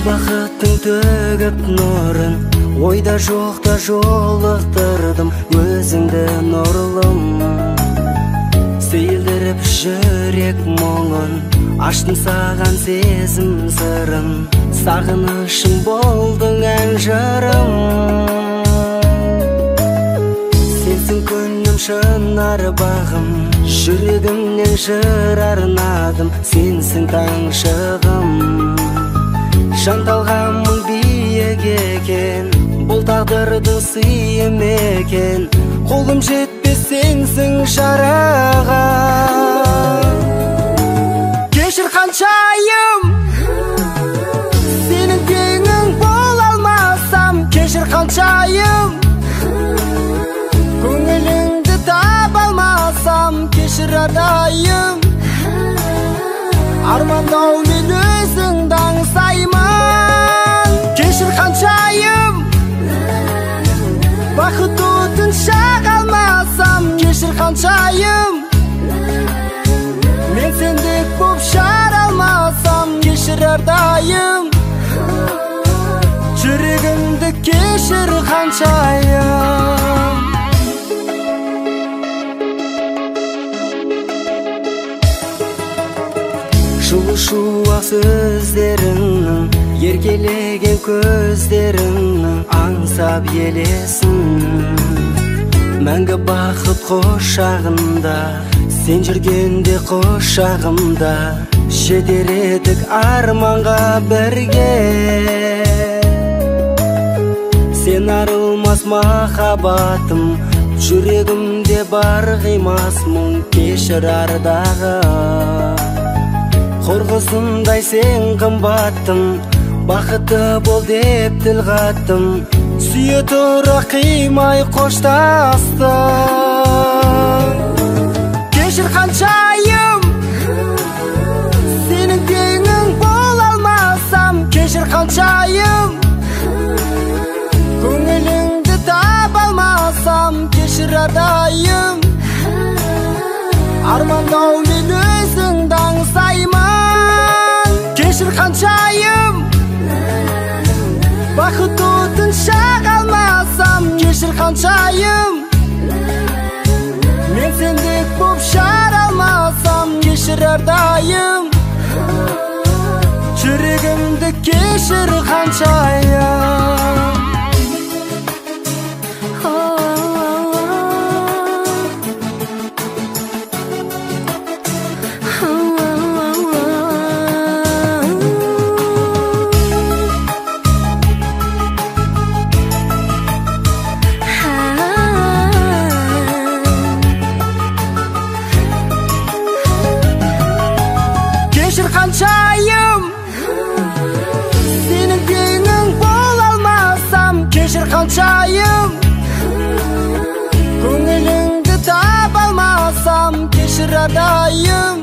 Бақыттың төгіп нұрын, ойда жоқта жолықтырдым өзіңді нұрлым. Сейілдіріп жүрек мұңын, аштым саған сезім сырын, сағынышым болдың ән жырым. Сенсің күнім шынар бағым, жүрегімнен жыр арнадым, сенсің таң шығым. Жанталғанмын биік екен, бұл тағдырдың сыйы мекен, қолым жетпес сенсің жараға. Кешір қаншайым, сенің теңің бола алмасам. Кешір қаншайым, көңіліңді таба алмасам. Кешір ардайым, армандаумен өзіңді аңсаймын. Кешір қаншайым, бақыт отын шақ алмасам. Кешір қаншайым, мен сендік боп жар алмасам. Кешір ардайым, жүрегімді кешір қаншайым. Шуақ сөздеріңнің, еркелеген көздеріңнің аңсап елесін. Мәңгі бақыт қошағында, сен жүргенде қошағымда, жетер едік арманға бірге. Сен арылмас махаббатым, жүрегімде бар қимас мұң. Кешір ардағы, қорғысындай сен қымбаттым, бақытты бол деп тіл қаттым, сүйе тұра қимай қоштастым. Кешір қаншайым, сенің теңің бола алмасам. Кешір қаншайым, көңіліңді таба алмасам. Кешір ардайым, армандаумен өзіңді аңсаймын. Кешір қаншайым, бақыт отын шақ алмасам. Кешір қаншайым, мен сендік боп жар алмасам. Кешір ардайым, жүрегімді кешір қаншайым. Кешір қаншайым, сенің теңің бола алмасам. Кешір қаншайым, көңіліңді таба алмасам. Кешір ардайым,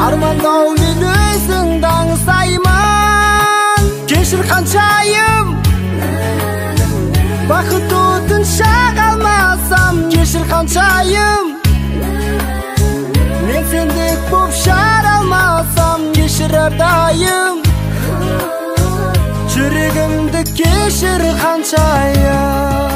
армандаумен өзіңді аңсаймын. Кешір қаншайым, бақыт отын шақ алмасам. Кешір қаншайым, мен сендік боп жар алмасам. Кешір ардайым, жүрегімді кешір қаншайым.